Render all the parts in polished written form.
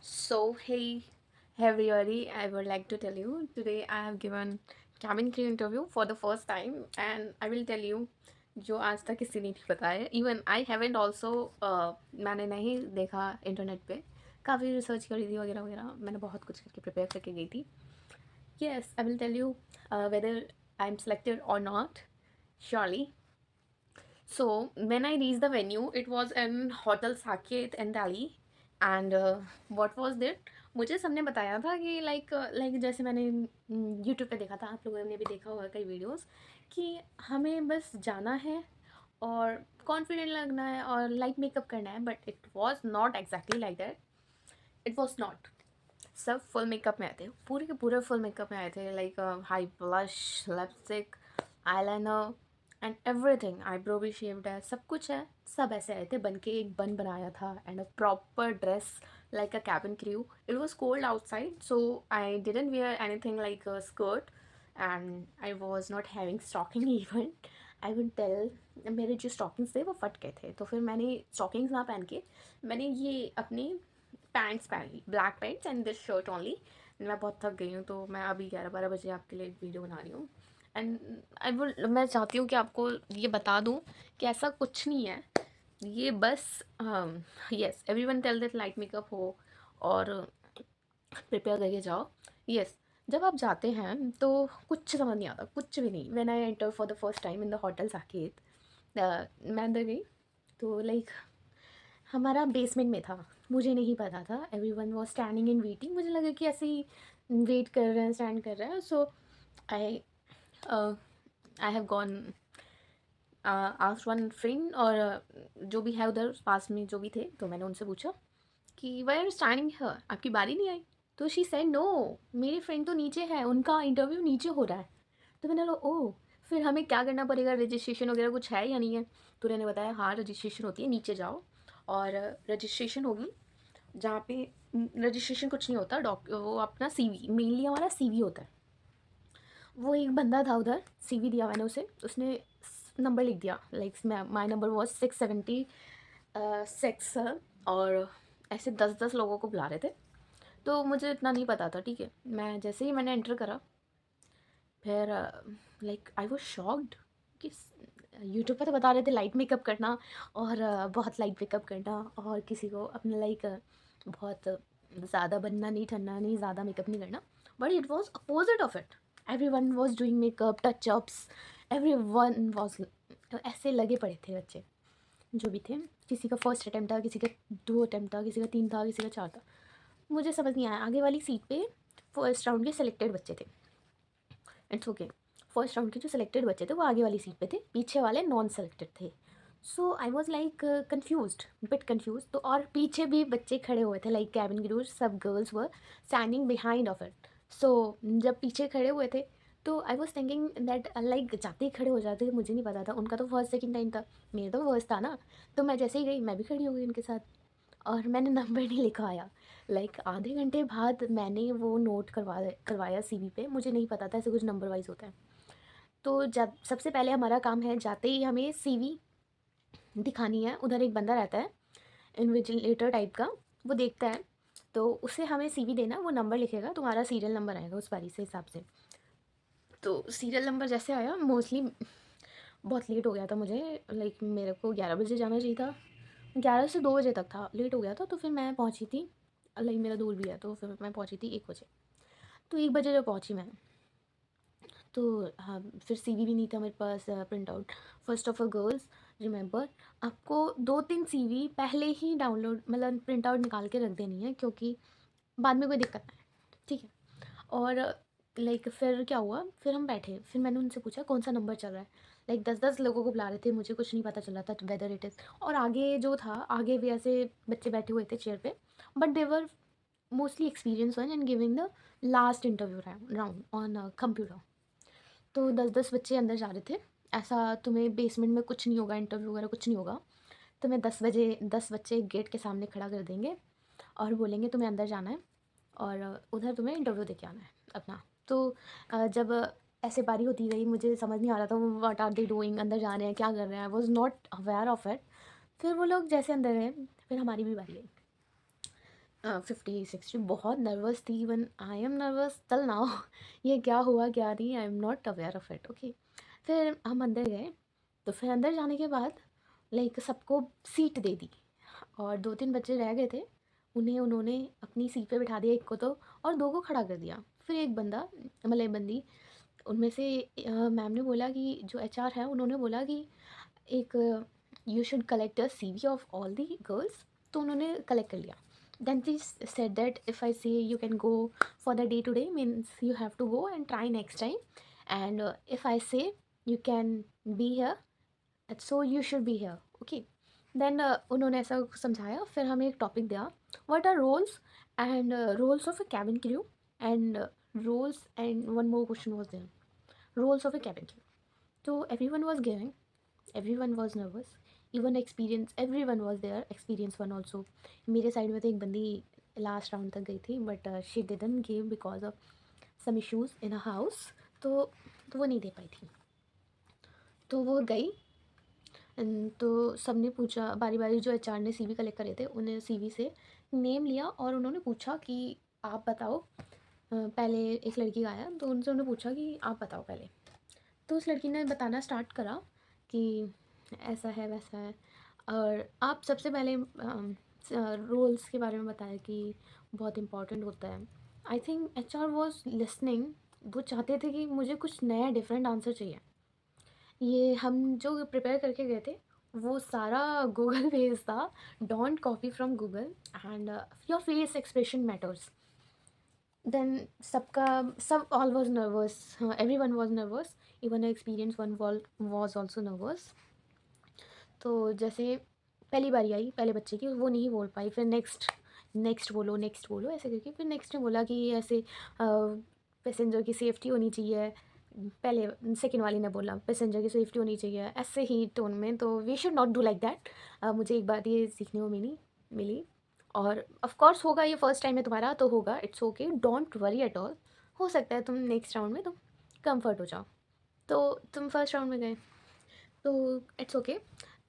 Hey everybody, I would like to tell you today I have given cabin crew interview for the first time and I will tell you जो आज तक किसी ने नहीं बताया even I haven't also मैंने नहीं देखा इंटरनेट पे काफ़ी रिसर्च करी थी वगैरह वगैरह मैंने बहुत कुछ करके प्रिपेयर करके गई थी yes I will tell you whether I am selected और not surely So when I reached the venue, it was in Hotel Saket in Delhi. And what was that? मुझे सबने बताया था कि लाइक जैसे मैंने यूट्यूब पे देखा था, आप लोगों ने भी देखा होगा कई वीडियोस, कि हमें बस जाना है और कॉन्फिडेंट लगना है और लाइट मेकअप करना है. But it was not exactly like that. It was not. सब फुल मेकअप में आए थे, पूरे के पूरे फुल मेकअप में आए थे. Like high blush, lipstick, eyeliner and everything. Eyebrow भी शेव्ड है, सब कुछ है. सब ऐसे आए थे बन के, एक बन बनाया था and a proper dress like a cabin crew. It was cold outside, so I didn't wear anything like a skirt and I was not having stocking even. I would tell, मेरे जो स्टॉकिंग्स थे वो फट गए थे, तो फिर मैंने स्टॉकिंग्स ना पहन के मैंने ये अपनी पैंट्स पहन ली, black pants and this shirt only. मैं बहुत थक गई हूँ, तो मैं अभी 11-12 बजे आपके लिए वीडियो बना रही हूँ. एंड मैं चाहती हूँ कि आपको ये बता दूँ कि ऐसा कुछ नहीं है. ये बस yes, everyone tell that light makeup हो और प्रिपेयर करके जाओ. यस, जब आप जाते हैं तो कुछ समझ नहीं आता, कुछ भी नहीं. When I enter for the first time in the hotel Saket, मैं अंदर गई तो लाइक हमारा बेसमेंट में था. मुझे नहीं पता था. Everyone was standing and waiting. मुझे लगा कि ऐसे ही वेट कर रहे हैं, स्टैंड कर रहे हैं. So I I have gone asked one friend, और जो भी है उधर पास में जो भी थे, तो मैंने उनसे पूछा कि वाई आर स्टैंडिंग हियर, आपकी बारी नहीं आई? तो शी सेड नो, मेरे फ्रेंड तो नीचे है, उनका इंटरव्यू नीचे हो रहा है. तो मैंने बोला ओह, फिर हमें क्या करना पड़ेगा, रजिस्ट्रेशन वगैरह कुछ है या नहीं है? तो उन्होंने बताया हाँ रजिस्ट्रेशन होती है, नीचे जाओ और रजिस्ट्रेशन होगी. जहाँ पे रजिस्ट्रेशन कुछ नहीं होता, वो अपना सीवी, मेनली हमारा सीवी होता है. वो एक बंदा था उधर, सीवी दिया मैंने उसे, उसने नंबर लिख दिया. Like my number was 676. और ऐसे 10-10 लोगों को बुला रहे थे, तो मुझे इतना नहीं पता था. ठीक है, मैं जैसे ही मैंने एंटर करा, फिर लाइक आई वॉज शॉक्ड कि यूट्यूब पे तो बता रहे थे लाइट मेकअप करना और बहुत लाइट मेकअप करना, और किसी को अपना लाइक बहुत ज़्यादा बनना नहीं, ठंडा नहीं, ज़्यादा मेकअप नहीं करना. But it was opposite of it. Every one was doing makeup, touch-ups, every one was. ऐसे लगे पड़े थे बच्चे जो भी थे. किसी का फर्स्ट अटैम्प्ट था, किसी का 2 अटैम्प्ट था, किसी का 3 था, किसी का 4 था. मुझे समझ नहीं आया. आगे वाली सीट पे फर्स्ट राउंड के सिलेक्टेड बच्चे थे. It's okay. फर्स्ट राउंड के जो सिलेक्टेड बच्चे थे वो आगे वाली सीट पे थे, पीछे वाले नॉन सेलेक्टेड थे. So I was like confuse, bit confuse. तो और पीछे भी बच्चे खड़े हुए थे, लाइक कैबिन क्रू, सब girls were standing behind of it. So जब पीछे खड़े हुए थे, तो I was thinking that like जाते ही खड़े हो जाते. मुझे नहीं पता था, उनका तो फर्स्ट सेकंड टाइम था, मेरा तो फर्स्ट था ना. तो मैं जैसे ही गई, मैं भी खड़ी हो गई उनके साथ, और मैंने नंबर नहीं लिखवाया. लाइक आधे घंटे बाद मैंने वो नोट करवाया सीवी पे. मुझे नहीं पता था ऐसे कुछ नंबर वाइज होता है. तो जब सबसे पहले हमारा काम है, जाते ही हमें सीवी दिखानी है. उधर एक बंदा रहता है, इन्विजिलेटर टाइप का, वो देखता है. तो उसे हमें सीवी देना, वो नंबर लिखेगा, तुम्हारा सीरियल नंबर आएगा उस बारी से हिसाब से. तो सीरियल नंबर जैसे आया, मोस्टली बहुत लेट हो गया था मुझे. लाइक मेरे को 11 बजे जाना चाहिए था, 11 से 2 बजे तक था, लेट हो गया था. तो फिर मैं पहुंची थी, लाइक मेरा दूर भी है, तो फिर मैं पहुंची थी 1 बजे. तो 1 बजे जब पहुंची मैं, तो हाँ, फिर सीवी भी नहीं था मेरे पास, print out. First of all girls, remember, आपको 2-3 सीवी पहले ही डाउनलोड, मतलब प्रिंट आउट निकाल के रख देनी है, क्योंकि बाद में कोई दिक्कत ना है. ठीक है. और लाइक फिर क्या हुआ, फिर हम बैठे, फिर मैंने उनसे पूछा कौन सा नंबर चल रहा है. लाइक 10-10 लोगों को बुला रहे थे, मुझे कुछ नहीं पता चल रहा था वेदर इट इज़. और आगे जो था, आगे भी ऐसे बच्चे बैठे हुए थे चेयर पे, but they were mostly experience one and giving the last interview round on computer. तो 10-10 बच्चे अंदर जा रहे थे. ऐसा तुम्हें बेसमेंट में कुछ नहीं होगा, इंटरव्यू वगैरह कुछ नहीं होगा. तुम्हें 10 बजे 10 बच्चे गेट के सामने खड़ा कर देंगे और बोलेंगे तुम्हें अंदर जाना है और उधर तुम्हें इंटरव्यू दे के आना है अपना. तो जब ऐसे बारी होती गई, मुझे समझ नहीं आ रहा था व्हाट आर दे डूइंग, अंदर जा रहे हैं, क्या कर रहे हैं. I was not aware of it. फिर वो लोग जैसे अंदर गए, फिर हमारी भी बारी आई. 50-60 बहुत नर्वस थी, even I am nervous till now. ये क्या हुआ क्या नहीं, I am not aware of it, okay. फिर हम अंदर गए, तो फिर अंदर जाने के बाद लाइक सबको सीट दे दी, और 2-3 बच्चे रह गए थे, उन्हें उन्होंने अपनी सीट पे बिठा दिया, एक को तो, और 2 को खड़ा कर दिया। फिर एक बंदा, मतलब एक बंदी, उनमें से मैम ने बोला कि जो एचआर है उन्होंने बोला कि एक you should collect a CV of all the girls. तो उन्होंने कलेक्ट कर लिया। Then she said that if I say you can go for the day to day, means you have to go and try next time, and if I say you can be here, so you should be here, okay. Then उन्होंने ऐसा समझाया, फिर हमें एक topic दिया, what are roles and roles of a cabin crew, and roles, and one more question was there, roles of a cabin crew. So everyone was giving, everyone was nervous, even experience, everyone was there, experience one also. मेरे side में तो एक बंदी last round तक गई थी, but she didn't give because of some issues in a house. तो वो नहीं दे पाई थी, तो वो गई। तो सबने पूछा बारी बारी, जो एचआर ने सीवी कलेक्ट करे थे उन्हें सीवी से नेम लिया, और उन्होंने पूछा कि आप बताओ। पहले एक लड़की आया, तो उनसे उन्होंने पूछा कि आप बताओ पहले। तो उस लड़की ने बताना स्टार्ट करा कि ऐसा है वैसा है, और आप सबसे पहले रोल्स के बारे में बताया कि बहुत इम्पोर्टेंट होता है। I think HR was listening, वो चाहते थे कि मुझे कुछ नया डिफरेंट आंसर चाहिए। ये हम जो प्रिपेयर करके गए थे वो सारा गूगल बेस्ड था, don't copy from Google, and your face expression matters. Then सबका सब all was nervous, every one was nervous, even experience one was also nervous. तो जैसे पहली बारी आई पहले बच्चे की, वो नहीं बोल पाई, फिर नेक्स्ट नेक्स्ट बोलो ऐसे करके, फिर नेक्स्ट ने बोला कि ऐसे पैसेंजर की सेफ्टी होनी चाहिए। पहले सेकंड वाली ने बोला पैसेंजर की सेफ्टी होनी चाहिए, ऐसे ही टोन में, तो we should not do like that. मुझे एक बात ये सीखने को मिली, और ऑफ कोर्स होगा, ये फर्स्ट टाइम है तुम्हारा तो होगा, it's okay, don't worry at all. हो सकता है तुम नेक्स्ट राउंड में तुम कंफर्ट हो जाओ। तो तुम फर्स्ट राउंड में गए, तो इट्स ओके।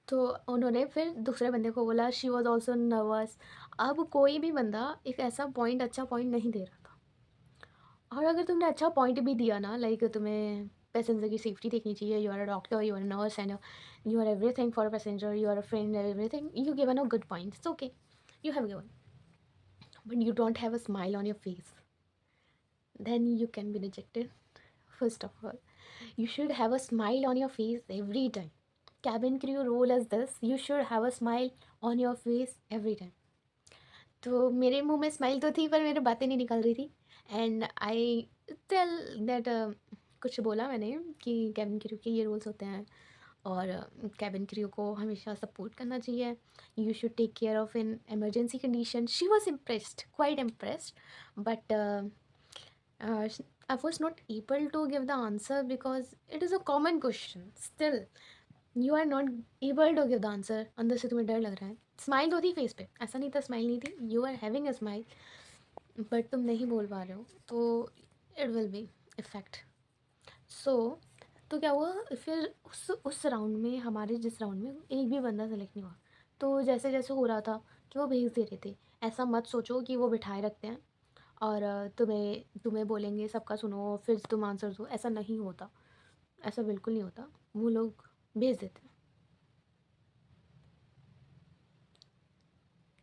तो उन्होंने फिर दूसरे बंदे को बोला, शी वॉज ऑल्सो नर्वस। अब कोई भी बंदा एक ऐसा पॉइंट, अच्छा पॉइंट नहीं दे रहा था, और अगर तुमने अच्छा पॉइंट भी दिया ना, लाइक तुम्हें पैसेंजर की सेफ्टी देखनी चाहिए, you are a doctor, you are a nurse, and you are everything for a passenger, you are a friend, everything, you given a good point, it's okay, you have given, but you don't have a smile on your face, then you can be rejected. First of all, you should have a smile on your face every time. Cabin crew role is this, you should have a smile on your face every time. तो मेरे मुंह में smile तो थी, पर मेरे बातें नहीं निकल रही थी, एंड आई टेल दैट, कुछ बोला मैंने कि कैबिन क्रू के ये रूल्स होते हैं, और कैबिन क्रू को हमेशा सपोर्ट करना चाहिए, you should take care of in emergency condition. She was impressed, quite impressed, but I was not able to give the answer because it is a common question. Still, you are not able to give the answer. अंदर से तुम्हें डर लग रहा है। Smile तो थी face पे, ऐसा नहीं था स्माइल नहीं थी, you are having a smile, but तुम नहीं बोल पा रहे हो, तो it will be effect. So तो क्या हुआ, फिर उस राउंड में, हमारे जिस राउंड में एक भी बंदा सेलेक्ट नहीं हुआ। तो जैसे जैसे हो रहा था कि वो भेज दे रहे थे, ऐसा मत सोचो कि वो बिठाए रखते हैं और तुम्हें तुम्हें बोलेंगे सबका सुनो फिर तुम आंसर दो, ऐसा नहीं होता, ऐसा बिल्कुल नहीं होता, वो लोग भेज देते हैं।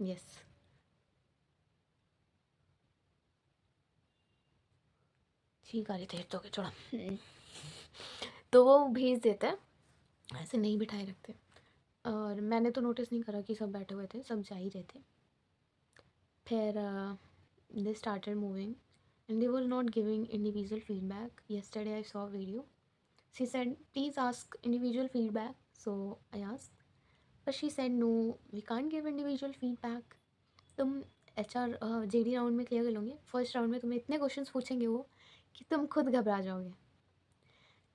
यस, ठीक आ रही थे तो छोड़ा। तो वो भेज देते हैं, ऐसे नहीं बिठाए रखते। और मैंने तो नोटिस नहीं करा कि सब बैठे हुए थे, सब जा ही रहे थे। फिर they started moving and they were not giving individual feedback. Yesterday I saw a video. She said, please ask individual feedback. So I asked. But she said, no, we can't give individual feedback. तुम HR JD round में clear कर लोगे, first round में तुम्हें इतने questions पूछेंगे वो कि तुम खुद घबरा जाओगे।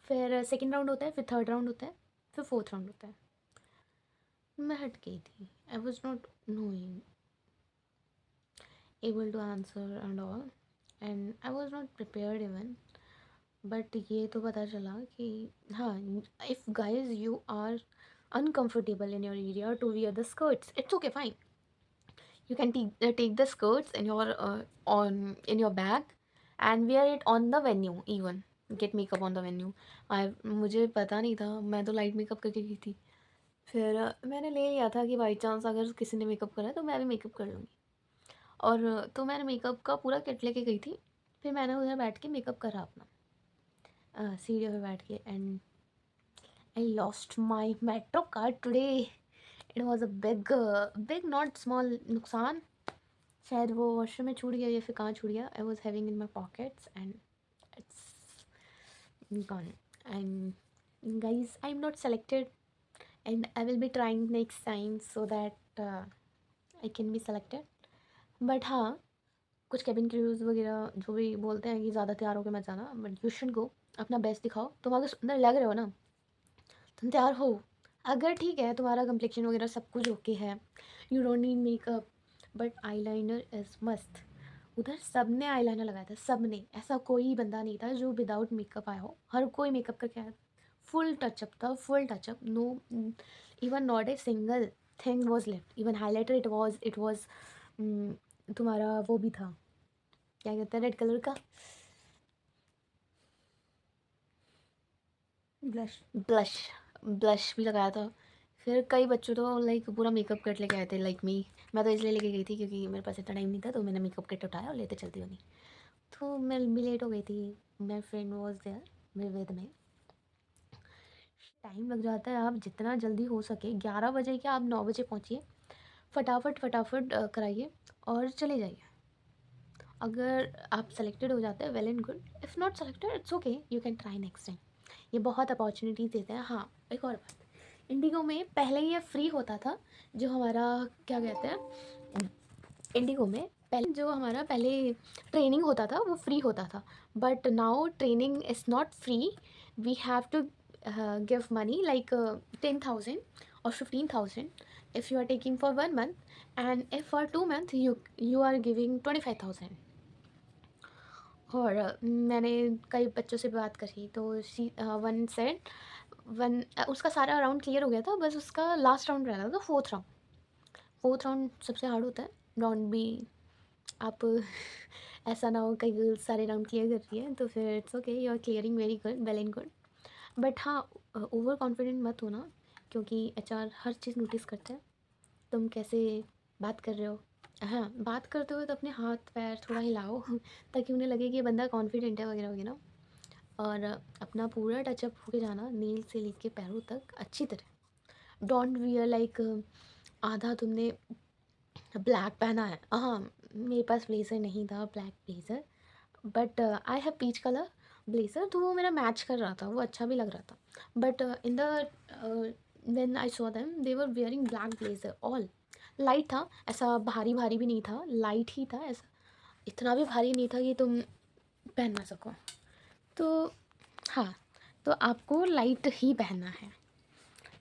फिर सेकंड राउंड होता है, फिर थर्ड राउंड होता है, फिर फोर्थ राउंड होता है। मैं हट गई थी, I was not knowing able to answer and all, and I was not prepared even. But ये तो पता चला कि हाँ, if guys you are uncomfortable in your area to wear the skirts, it's okay, fine, You can take the skirts in your on in your bag and wear it on the venue even. Get makeup on the venue. I मुझे पता नहीं था, मैं तो light makeup करके गई थी। फिर मैंने ले लिया था कि बाई चांस अगर किसी ने मेकअप करा है तो मैं भी मेकअप कर लूँगी। और तो मैंने मेकअप का पूरा किट लेके गई थी। फिर मैंने उधर बैठ के मेकअप करा अपना सीढ़ियों पे बैठ के and I lost my metro card today. It was a big big not small नुकसान। शायद वो वॉशरूम में छूट गया या फिर कहाँ छूट गया। I was having in my pockets and it's gone. And guys I am not selected and I will be trying next time so that I can be selected. But हाँ, कुछ कैबिन क्रूज वगैरह जो भी बोलते हैं कि ज़्यादा तैयार होकर मत जाना, बट यू शुड गो। अपना बेस्ट दिखाओ। तुम अगर सुंदर लग रहे हो ना, तुम तैयार हो, अगर ठीक है तुम्हारा कम्प्लेक्शन वगैरह सब कुछ ओके है, you don't need makeup, but eye liner is मस्त। उधर सब ने आई लाइनर लगाया था, सब ने, ऐसा कोई बंदा नहीं था जो विदाउट मेकअप आया हो। हर कोई मेकअप करके आया। फुल टचअप था, full touch up. No, even not a single thing was left. Even highlighter it was तुम्हारा वो भी था, क्या कहते हैं, रेड कलर का ब्लश। ब्लश ब्लश भी लगाया था। फिर कई बच्चों तो लाइक पूरा मेकअप किट लेके आए थे लाइक मी। मैं तो इसलिए लेके गई थी क्योंकि मेरे पास इतना टाइम नहीं था, तो मैंने मेकअप किट उठाया और लेते चलती बनी। तो मैं भी लेट हो गई थी। My friend was there with me. Time लग जाता है, आप जितना जल्दी हो सके 11 बजे के आप 9 बजे पहुँचिए। फटाफट फटाफट कराइए और चले जाइए। अगर आप सेलेक्टेड हो जाते हैं, well and good. If not selected, it's okay, you can try next time. ये बहुत अपॉर्चुनिटीज़ देते हैं। हाँ, एक और बात, इंडिगो में पहले ये फ्री होता था। जो हमारा क्या कहते हैं, इंडिगो में पहले जो हमारा पहले ट्रेनिंग होता था वो फ्री होता था। But now training is not free. We have to give money like 10,000 or 15,000 if you are taking for 1 month, and if for 2 months you are giving 25,000। और मैंने कई बच्चों से बात करी तो वन सेड वन उसका सारा राउंड क्लियर हो गया था, बस उसका लास्ट राउंड रह रहा था, फोर्थ राउंड। फोर्थ राउंड सबसे हार्ड होता है राउंड भी। आप ऐसा ना हो कई गर्ल्स सारे राउंड क्लियर कर रही है, तो फिर it's okay, you are clearing very good, well and good. But हाँ, ओवर कॉन्फिडेंट मत होना, क्योंकि एचआर हर चीज़ नोटिस करते हैं। तुम कैसे बात कर रहे हो। हाँ, बात करते हुए तो अपने हाथ पैर थोड़ा हिलाओ ताकि उन्हें लगे कि ये बंदा कॉन्फिडेंट है वगैरह वगैरह। और अपना पूरा टचअप होके जाना, नील से लेके पैरों तक अच्छी तरह। डोंट वियर लाइक आधा तुमने ब्लैक पहना है। हाँ, मेरे पास ब्लेज़र नहीं था, black blazer, but I have peach colour blazer, तो वो मेरा मैच कर रहा था, वो अच्छा भी लग रहा था। But in the when I saw them they were wearing black blazer all. Light था, ऐसा भारी भारी भी नहीं था, लाइट ही था, ऐसा इतना भी भारी नहीं था कि तुम पहन ना सको। तो हाँ, तो आपको लाइट ही पहनना है।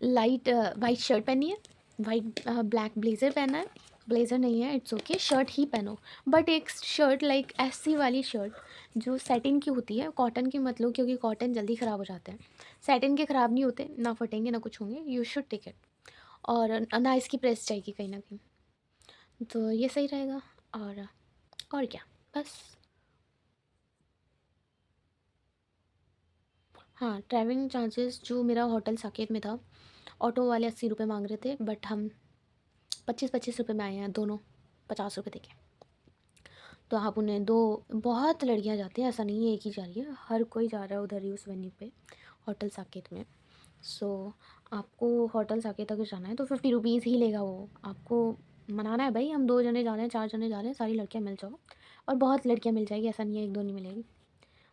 लाइट वाइट शर्ट पहनी है, वाइट ब्लैक ब्लेज़र पहना है। ब्लेज़र नहीं है, इट्स ओके, शर्ट ही पहनो। बट एक शर्ट लाइक ऐसी वाली शर्ट जो सैटिन की होती है, कॉटन की मत लो, क्योंकि कॉटन जल्दी ख़राब हो जाते हैं। सैटिन के ख़राब नहीं होते, ना फटेंगे ना कुछ होंगे। You should take it. और ना इसकी प्रेस जाएगी कहीं ना कहीं, तो ये सही रहेगा। और क्या, बस। हाँ, ट्रैवलिंग चार्जेस जो मेरा होटल साकेत में था, ऑटो वाले 80 रुपये मांग रहे थे, बट हम 25-25 रुपये में आए हैं दोनों, 50 रुपये देके। तो आप उन्हें दो, बहुत लड़कियां जाती हैं, ऐसा नहीं है एक ही जा रही है, हर कोई जा रहा है उधर ही उस वेन्यू पे, होटल साकेत में। सो आपको होटल साकेत अगर जाना है तो 50 रुपीज़ ही लेगा वो। आपको मनाना है भाई, हम 2 जने जा रहे हैं, 4 जने जा रहे हैं, सारी लड़कियाँ मिल जाओ। और बहुत लड़कियाँ मिल जाएगी, ऐसा नहीं है एक दो नहीं मिलेगी,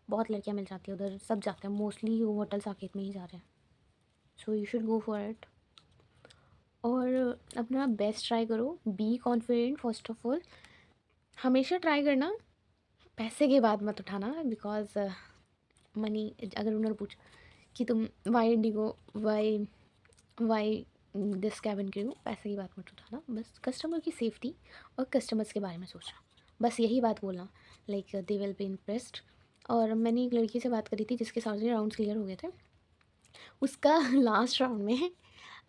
बहुत लड़कियाँ मिल जाती है उधर, सब जाते हैं मोस्टली, वो होटल साकेत में ही जा रहे हैं। सो you should go for it. और अपना बेस्ट ट्राई करो, be confident first of all. हमेशा ट्राई करना, पैसे की बात मत उठाना, बिकॉज मनी, अगर उन्होंने पूछा कि तुम why IndiGo, why this cabin crew, पैसे की बात मत उठाना। बस कस्टमर की सेफ्टी और कस्टमर्स के बारे में सोचना, बस यही बात बोलना, like they will be impressed. और मैंने एक लड़की से बात करी थी जिसके सारे राउंड्स क्लियर हो गए थे। उसका लास्ट राउंड में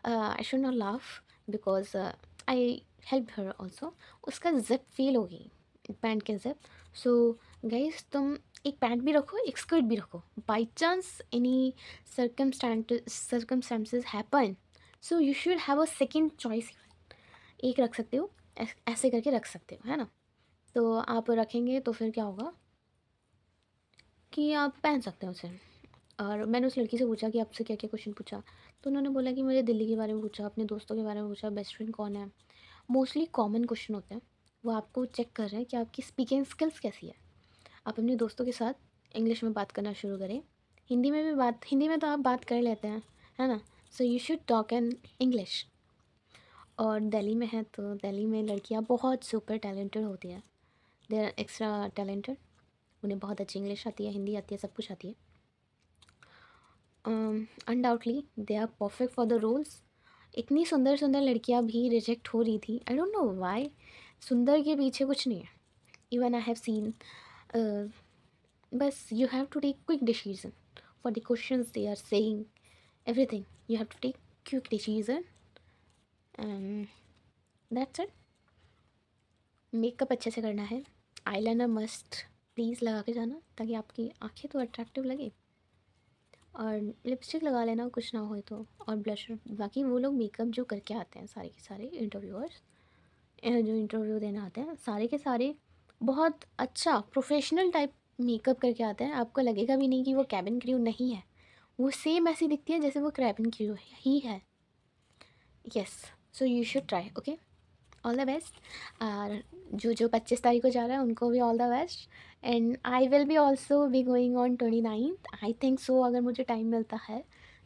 I should not laugh because I help her also, उसका जिप फेल हो गई, पैंट के जिप। सो गाइस, तुम एक पैंट भी रखो, एक स्कर्ट भी रखो, by chance any circumstances happen, so you should have a second choice. एक रख सकते हो, ऐसे करके रख सकते हो, है ना। तो आप रखेंगे तो फिर क्या होगा कि आप पहन सकते हो उसे। और मैंने उस लड़की से पूछा कि आपसे क्या क्या क्वेश्चन पूछा, तो उन्होंने बोला कि मुझे दिल्ली के बारे में पूछा, अपने दोस्तों के बारे में पूछा, बेस्ट फ्रेंड कौन है। मोस्टली कॉमन क्वेश्चन होते हैं, वो आपको चेक कर रहे हैं कि आपकी स्पीकिंग स्किल्स कैसी है। आप अपने दोस्तों के साथ इंग्लिश में बात करना शुरू करें, हिंदी में भी बात, हिंदी में तो आप बात कर लेते हैं, है ना। सो you should talk in English. और दिल्ली में है तो दिल्ली में लड़कियां बहुत सुपर टैलेंटेड होती हैं, दे आर एक्स्ट्रा टैलेंटेड, उन्हें बहुत अच्छी इंग्लिश आती है, हिंदी आती है, सब कुछ आती है। Undoubtedly they are perfect for the roles. इतनी सुंदर सुंदर लड़कियां भी रिजेक्ट हो रही थी, आई डोंट नो वाई। सुंदर के पीछे कुछ नहीं है, इवन आई हैव सीन, बस you have to take quick decision for the questions they are saying, everything you have to take quick decision, and that's it। Makeup अच्छे से करना है, आईलाइनर मस्ट प्लीज़ लगा के जाना, ताकि आपकी आंखें तो अट्रैक्टिव लगे। और लिपस्टिक लगा लेना कुछ ना हो तो, और ब्लशर। बाकी वो लोग मेकअप जो करके आते हैं सारे के सारे इंटरव्यूअर्स, जो इंटरव्यू देने आते हैं, सारे के सारे बहुत अच्छा प्रोफेशनल टाइप मेकअप करके आते हैं। आपको लगेगा भी नहीं कि वो कैबिन क्रू नहीं है, वो सेम ऐसी दिखती है जैसे वो कैबिन क्रू ही है। Yes, so you should try, okay. All the best. और जो 25 तारीख को जा रहा है उनको भी all the best. And I will B also be going on 29th, I think so. अगर मुझे टाइम मिलता है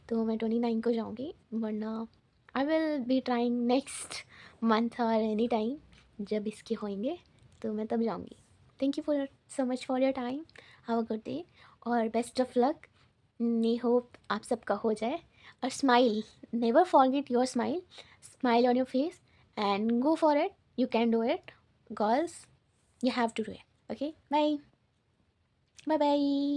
तो मैं 29 को जाऊँगी, वरना I will be trying next month और एनी टाइम जब इसके होंगे तो मैं तब जाऊँगी। Thank you for so much for your time, have a good day और best of luck. May hope आप सबका हो जाए। और smile, never forget your smile, smile on your face and go for it. You can do it, girls. You have to do it. Okay, bye. Bye bye.